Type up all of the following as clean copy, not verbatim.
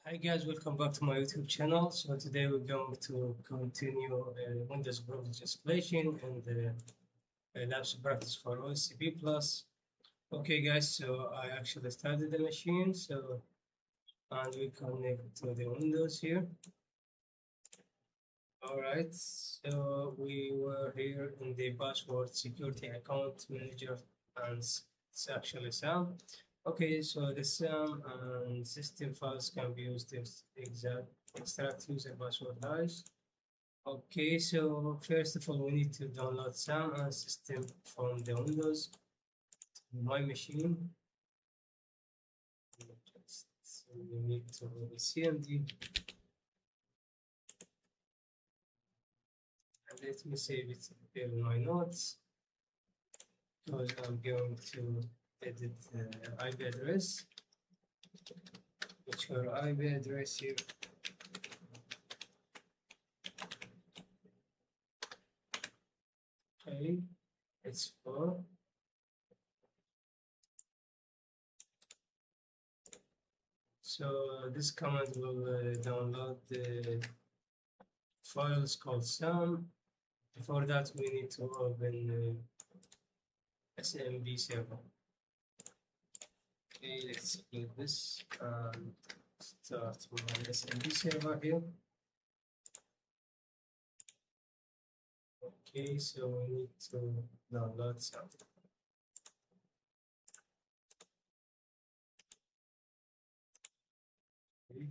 Hi guys, welcome back to my YouTube channel. So today we're going to continue Windows privilege escalation and labs practice for OSCP Plus. Okay guys, so I actually started the machine, and we connect to the Windows here. Alright, so we were here in the password security account manager, and it's actually Sam. Okay, so the SAM and system files can be used to extract user password hash. Okay, so first of all, we need to download SAM and system from the Windows to my machine. We need to go to CMD. And let me save it here in my notes, because I'm going to edit the IP address, which are IP address here. Okay, it's 4. So this command will download the files called SAM. Before that, we need to open SMB server. Okay, let's click this and start my SMB server here. Okay, so we need to download SAM. Okay.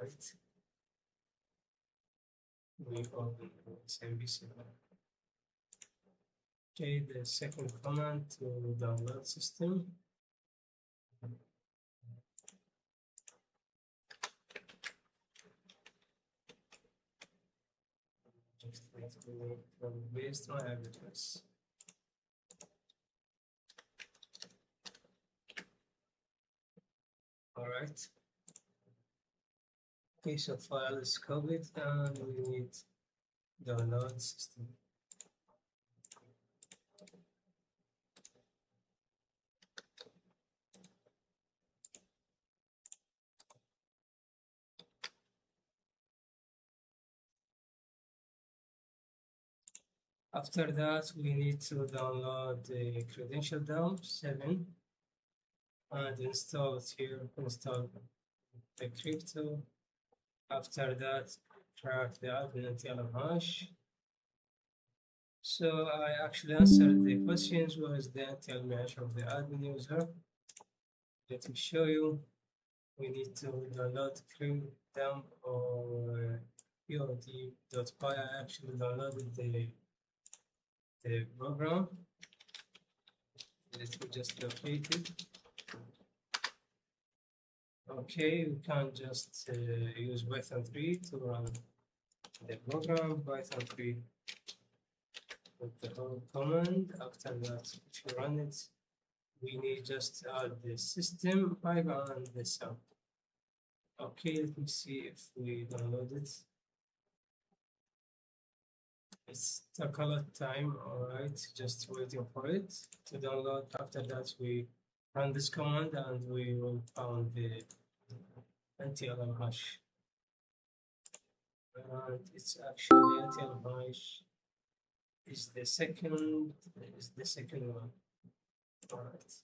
Right. We open SMB server. Okay, the second command to download system. Just need to paste my address. All right. Okay, so file is copied and we need download system. After that, we need to download the credential dump 7 and install it here. Install the crypto. After that, crack the admin and TLM hash. So I actually answered the questions. What is the TLM hash of the admin user? Let me show you. We need to download crypto dump or pod.py. I actually downloaded the program. Let me just locate it. Okay, we can just use Python 3 to run the program. Python 3 with the whole command. After that, if you run it, we need just to add the system pipe and the sum. Okay, let me see if we download it. It's took a lot of time. All right, just waiting for it to download. After that, we run this command and we will found the NTLM hash. And it's actually NTLM hash is the second one. All right.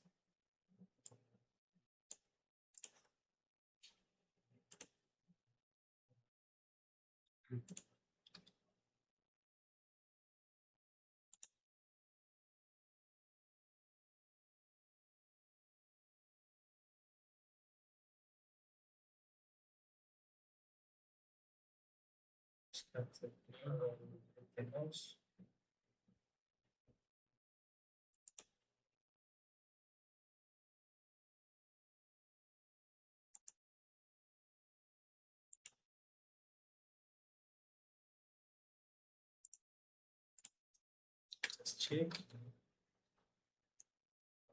Let's check.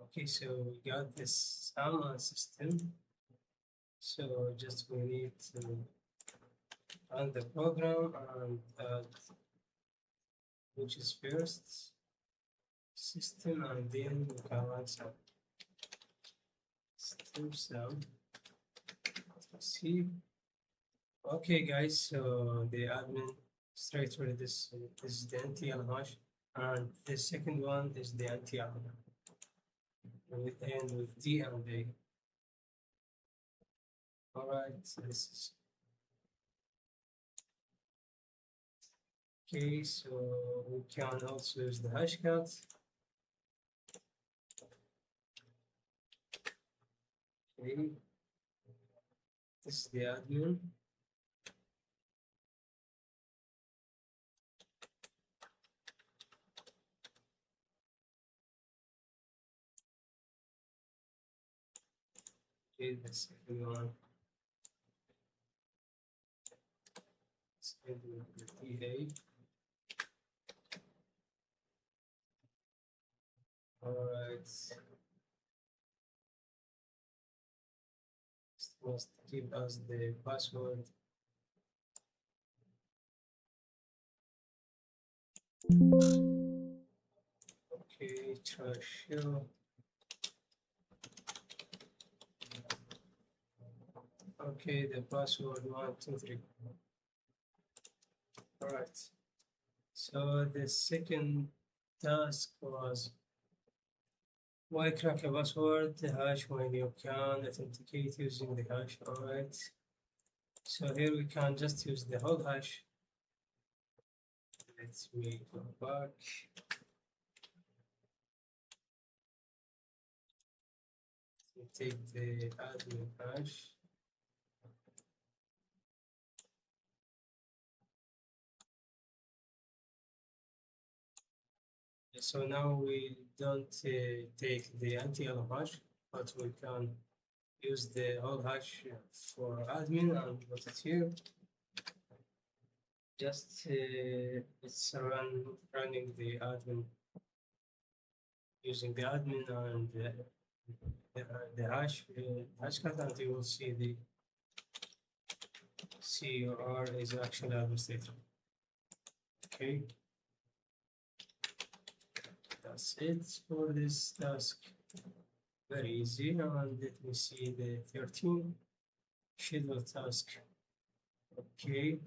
Okay, so we got this SAM system. So just we need to run the program and which is first system, and then we can run some steps down. Let's see. Okay, guys, so the admin straight for this is the NTL hash, and the second one is the NTL with end with D and A. All right, so this is okay. So we can also use the hash count. Okay, this is the admin. Okay, the second one. Let's end with the DA. All right. Must give us the password. Okay, try show. Okay, the password 123. All right. So the second task was why crack a password hash when you can authenticate using the hash. All right. So here we can just use the whole hash. Let me go back. We take the admin hash. So now we don't take the NTL hash, but we can use the whole hash for admin and put it here. Just it's running the admin using the admin and the hash cut, and you will see the CUR is actually administrator. Okay, that's it for this task. Very easy. And let me see the 13 schedule task. Okay,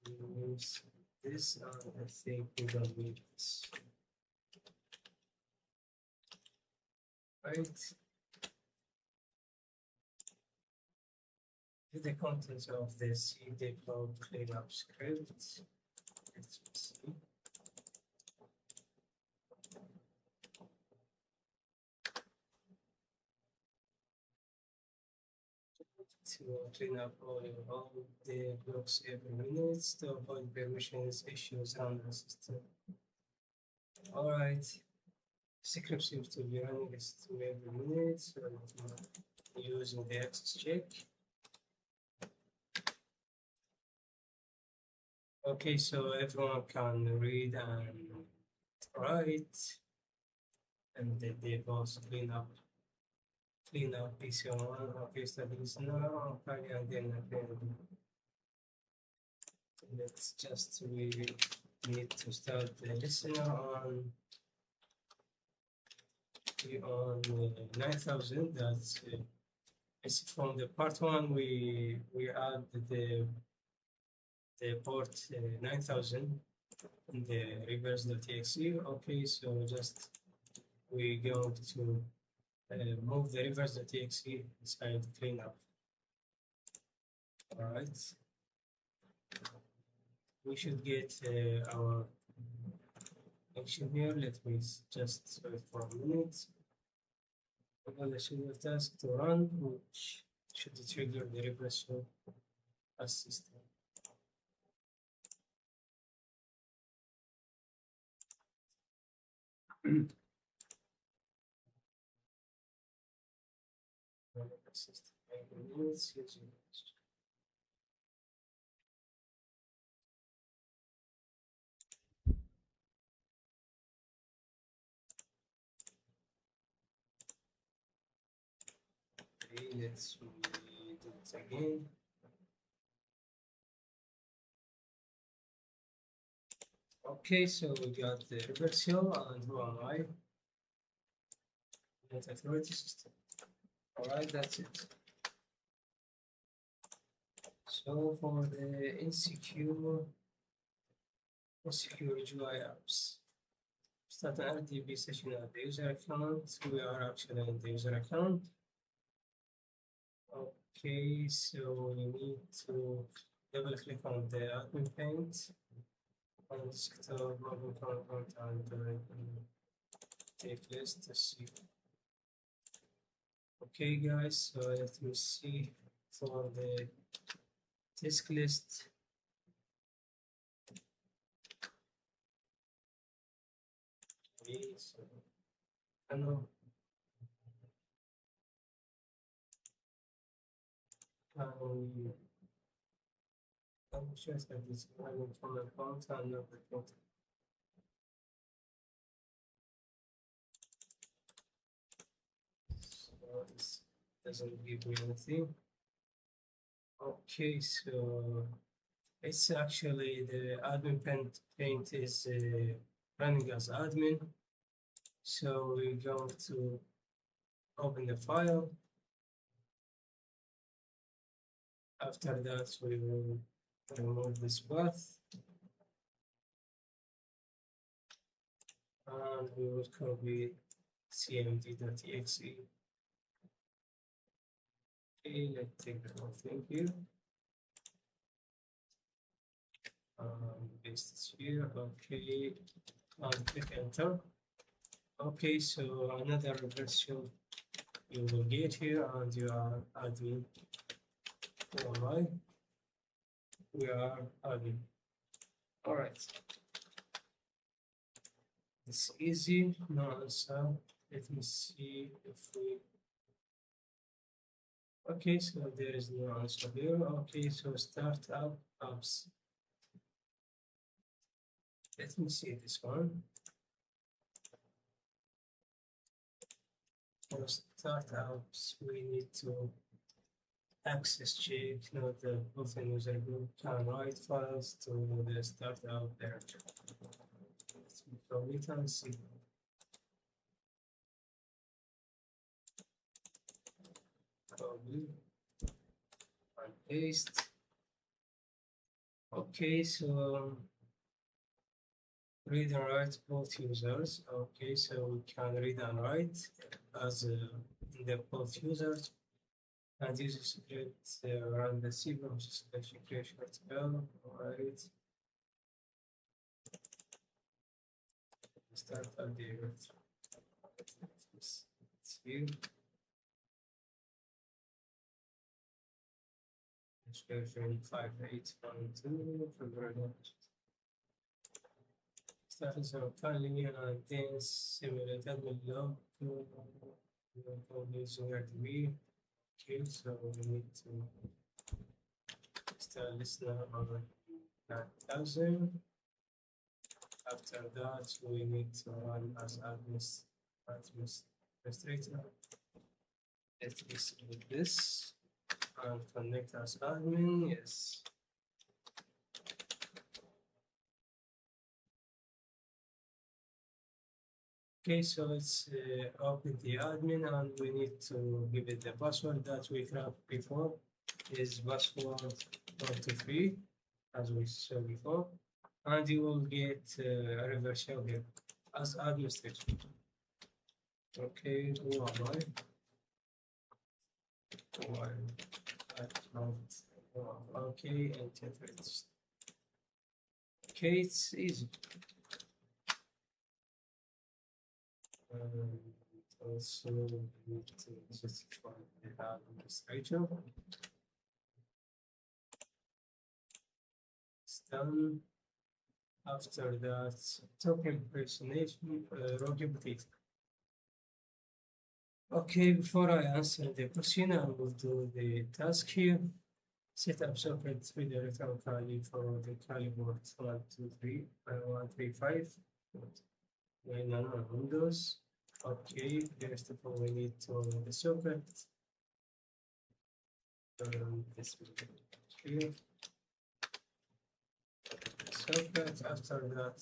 use this, and I think we don't need this. Right. The contents of the CD cloud cleanup script. Let's see. To clean up all the blocks every minute to avoid permissions issues on the system. All right. Script seems to be running this every minute, so using the access check. Okay, so everyone can read and write, and they also clean up PC1. Okay, so this now, okay, and then let's just we need to start the listener on 9000. That's it's from the part one. We add the port 9000 in the reverse.exe. Okay, so just we going to move the reverse.exe inside cleanup. All right, we should get our action here. Let me just wait for a minute. The schedule task to run, which should trigger the reverse assistant. Okay, let's do it again. Okay, so we got the reversal and who am I? Net authority system. Alright, that's it. So for the insecure GUI apps, start an RDB session at the user account. We are actually in the user account. Okay, so we need to double click on the admin paint on desktop, mobile content, and take list to see. Okay, guys, so let me see for the disk list. Okay, so I know. I'm sure that this running from the account and not the account. So this doesn't give me anything. Okay, so it's actually the admin paint is running as admin. So we're going to open the file. After that, we will remove this path. And we will copy cmd.exe. Okay, let's take the whole thing here. Paste this here. Okay, and click enter. Okay, so another version you will get here, and you are admin. Alright, we are admin. Alright, it's easy. No answer. Let me see if we. Okay, so there is no answer here. Okay, so start up apps. Let me see this one. For startups, we need to access check, not the built-in user group can write files to the startup directory. So we can see. Copy and paste. Okay, so read and write both users. Okay, so we can read and write as in the both users. And use a script run the C process selection creation article. Alright. Start at the it's here. Version 5.8.2 from start as a filing and then simulated below to using RDB. Okay, so we need to start listener on 9000. After that, we need to run as administrator. Let's select this and connect as admin. Yes. Okay, so let's open the admin and we need to give it the password that we grabbed before. Is password 123 as we saw before, and you will get a reverse shell here as administrator. Okay, who am I? Okay, enter it. Okay, it's easy. Also need to justify the administrator. It's done. After that, token impersonation, rogue data. Okay, before I answer the question, I will do the task here. Set up socket redirector value for the caliber 123 135 on Windows. Okay, first of all, we need to the socket. This will be here. socket. After that,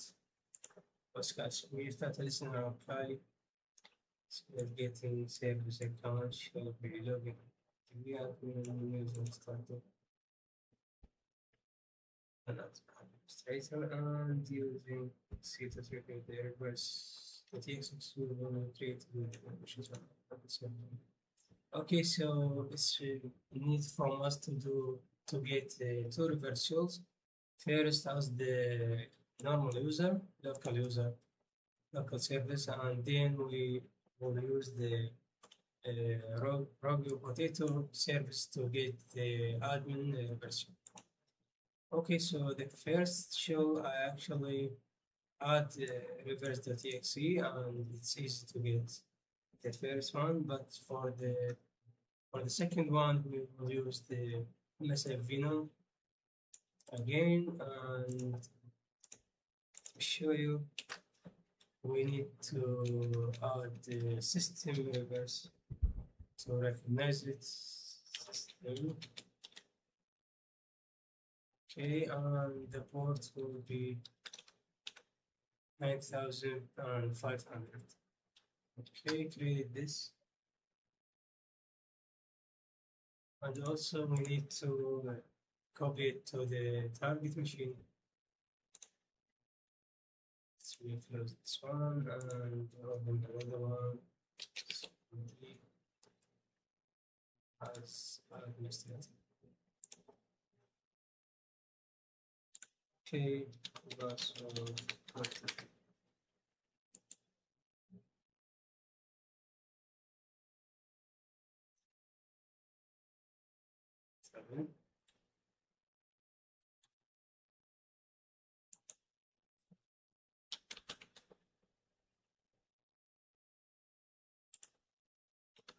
we start listening our apply. So we're getting service account should be logging. We are using startup and administrator and using C to trigger the reverse the TX will create which okay, so it's need from us to do to get two reversals. First as the normal user, local service, and then we will use the Rogue Potato service to get the admin version. Okay, so the first show I actually add reverse.exe and it's easy to get the first one, but for the second one we will use the MSF Venom again, and to show you we need to add the system reverse to recognize it. System. Okay, and the port will be 9500. Okay, create this. And also we need to copy it to the target machine. So we close this one and open another one. As administrator. Okay, password. Seven.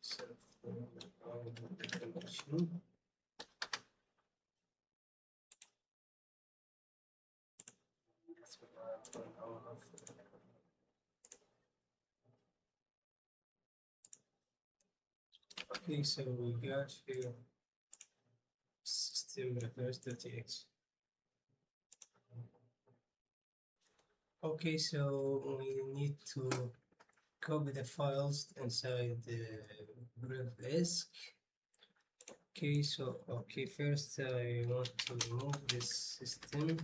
So, connection. Okay, so we got here system reverse.txt. Okay, so we need to copy the files inside the privesc. Okay, so first I want to remove this system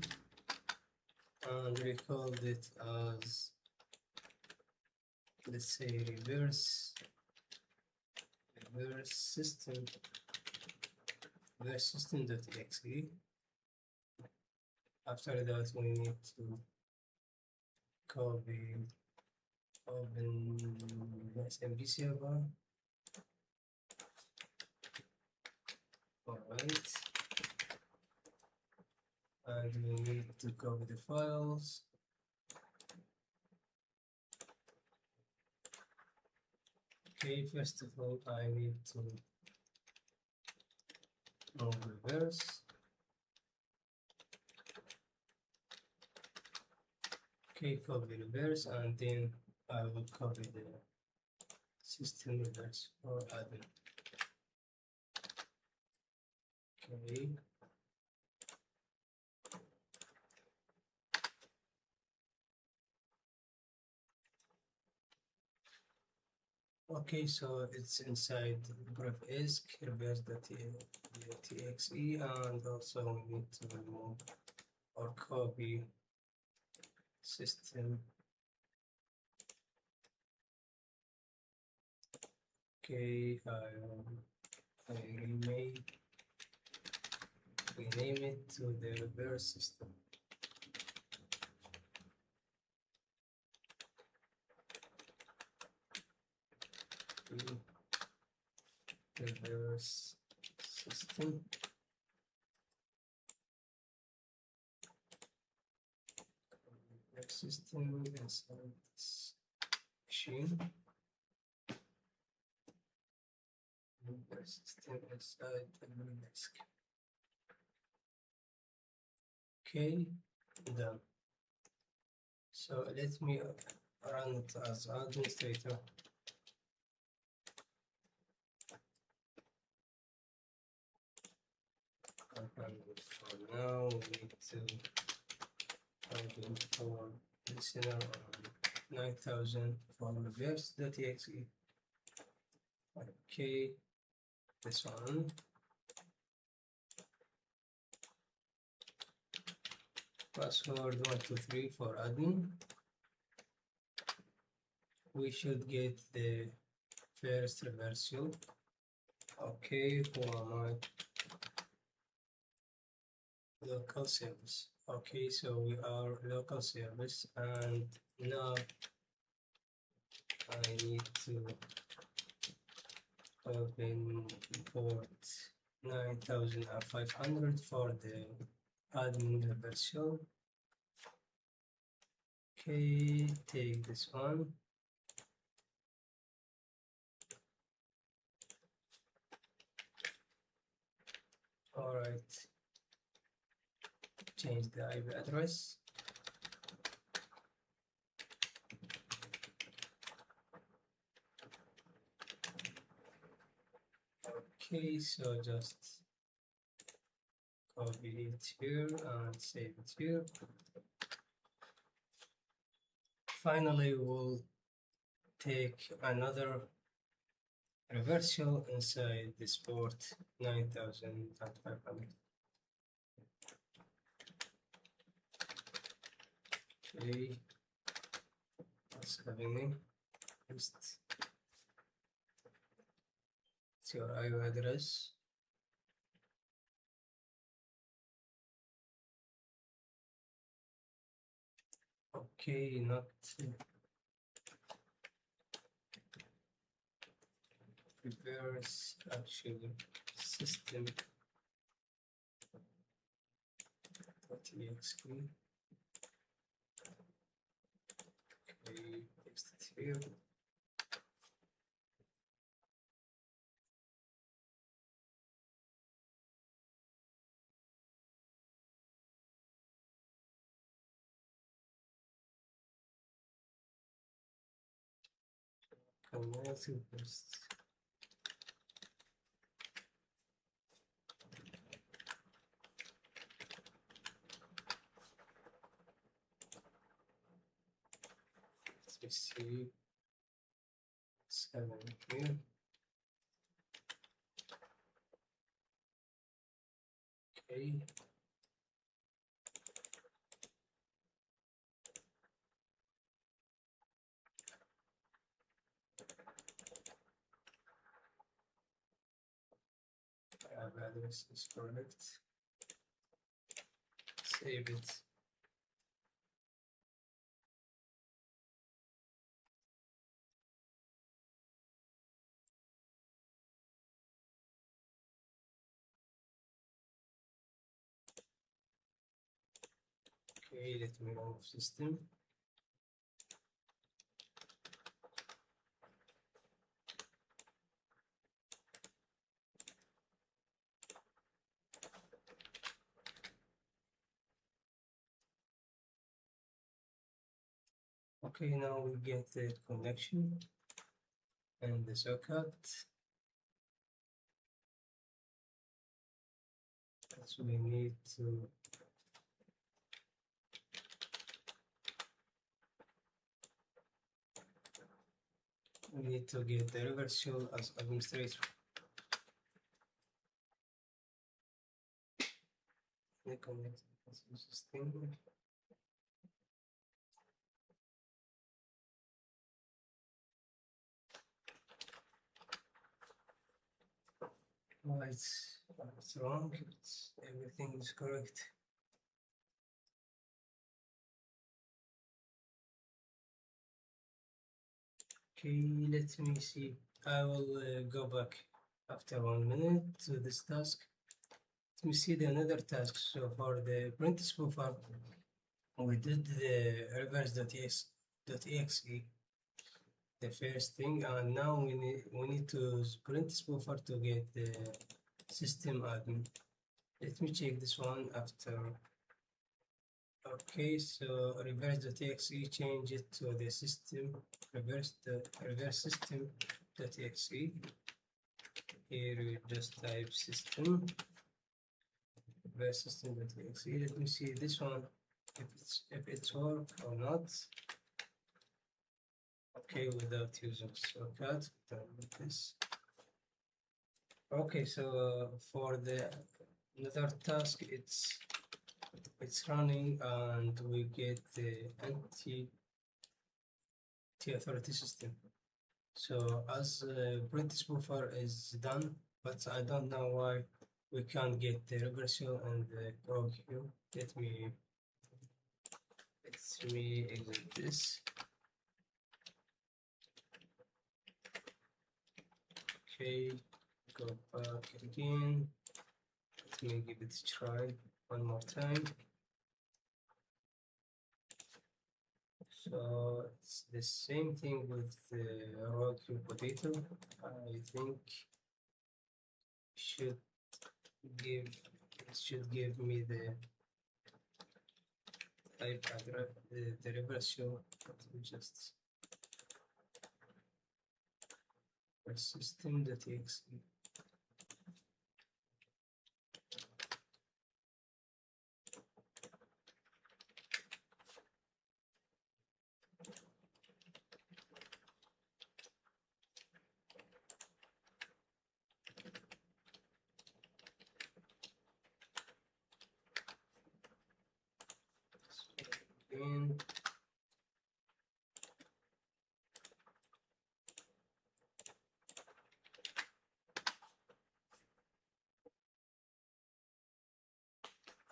and recall it as, let's say, reverse system.exe. After that we need to copy open SMB server. Alright, and we need to copy the files. Okay, first of all I need to move reverse. Okay, copy reverse, and then I will copy the system reverse or admin. Okay. Okay, so it's inside privesc reverse.txe, and also we need to remove or copy system. Okay, I rename it to the reverse system. Reverse system. System inside this machine. Reverse system inside the privesc. Okay, done. So let me run it as administrator. For now, we need to typing for listener on 9000 for reverse.exe. Okay, this one. Password 123 for admin. We should get the first reversal. Okay, who am I? Local service. Okay, so we are local service, and now I need to open port 9500 for the admin reversal. Okay, take this one. All right, change the IP address. Okay, so just copy it here and save it here. Finally, we'll take another reversal inside this port 9500. Okay, what's happening? It's your IP address. Okay, not reverse, actually system.exe. Okay, paste it here. Command paste. Let's see. 7 here. Okay. Address is correct. Save it. Okay, let me remove system. Okay, now we get the connection and the socket. So we need to get the reversal as administrator. Connect system. Oh, it's wrong. Everything is correct. Okay, let me see. I will go back after 1 minute to this task. Let me see the another task. So for the print spoofer, we did the reverse.exe, the first thing, and now we need to print spoofer to get the system admin. Let me check this one after. Okay, so reverse.exe, change it to the system reverse system.exe. Here we just type system reverse system.exe. Let me see this one. if it's work or not. Okay, without using shortcut, done with this. Okay, so for the another task, it's running and we get the anti-authority system. So as print spoofer is done, but I don't know why we can't get the regression and the prog here. Let me exit this. Okay, go back again. Let me give it a try one more time. So it's the same thing with the raw potato. I think should give it should give me the type address, the reverse show. Just system.exe. Again.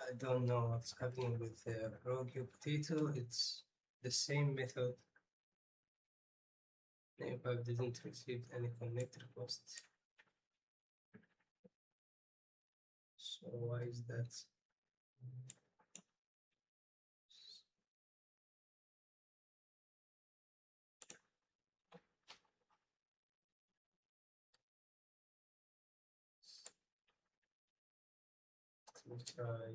I don't know what's happening with the raw potato. It's the same method. If I didn't receive any connect request. So why is that? Let me try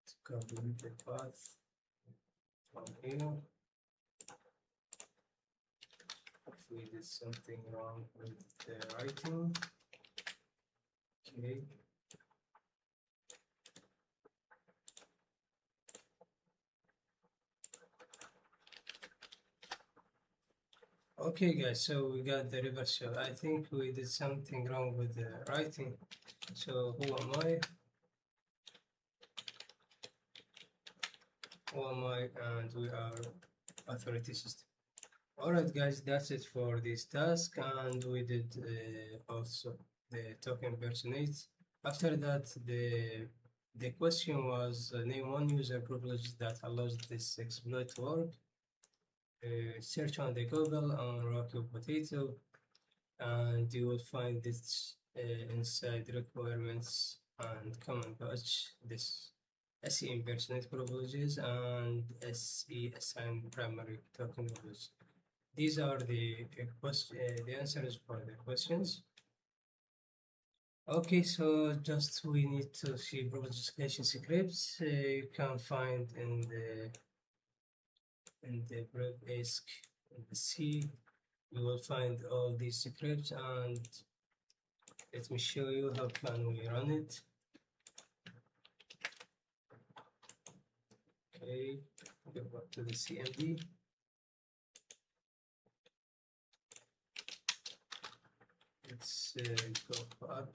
to copy the path from here. If we did something wrong with the writing. Okay. Okay guys, so we got the reverse shell. I think we did something wrong with the writing. So who am I? And we are authority system. Alright guys, that's it for this task, and we did also the token impersonate. After that, the question was name one user privilege that allows this exploit to work. Search on the Google on Rocky Potato, and you will find this inside requirements and command patch this SE impersonate privileges and SE assign primary token privilege. These are the answers for the questions. Okay, so just we need to see privilege escalation scripts. You can find in the privesc in the C. You will find all these scripts, and let me show you how can we run it. Okay, go back to the CMD. Let's go back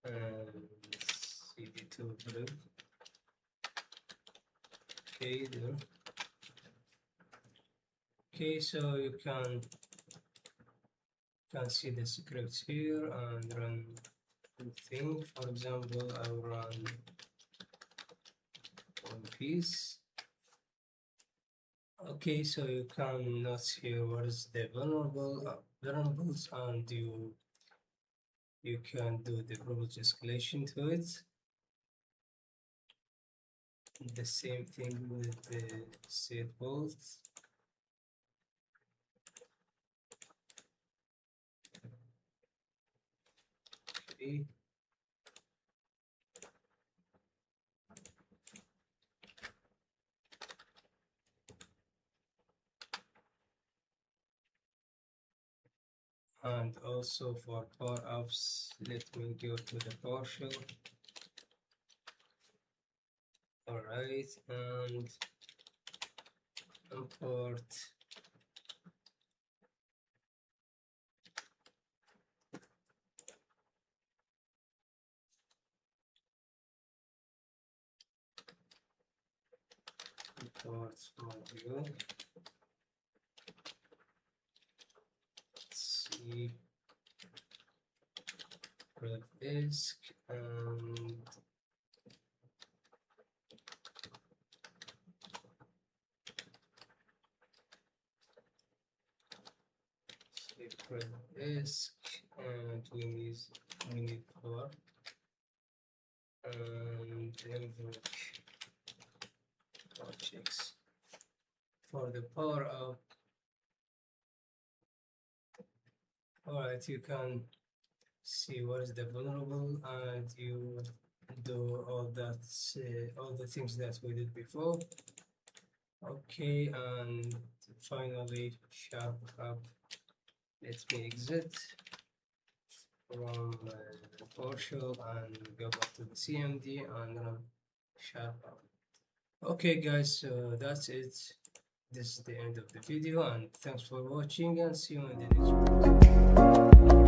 and CD2 blue. Okay, there. Okay, so you can see the scripts here and run the thing. For example, I'll run one piece. Okay, so you can notice here what is the vulnerables, and you can do the privilege escalation to it. The same thing with the set vaults. Okay. And also for power ups, let me go to the PowerShell. All right, and import module. Let's see, privesc and privesc, and we need power and invoke objects for the power up. All right, you can see what is the vulnerable, and you do all that, all the things that we did before. Okay, and finally sharp up. Let me exit from PowerShell and go back to the CMD and run sharp up. Okay guys, so that's it. This is the end of the video, and thanks for watching, and see you in the next video.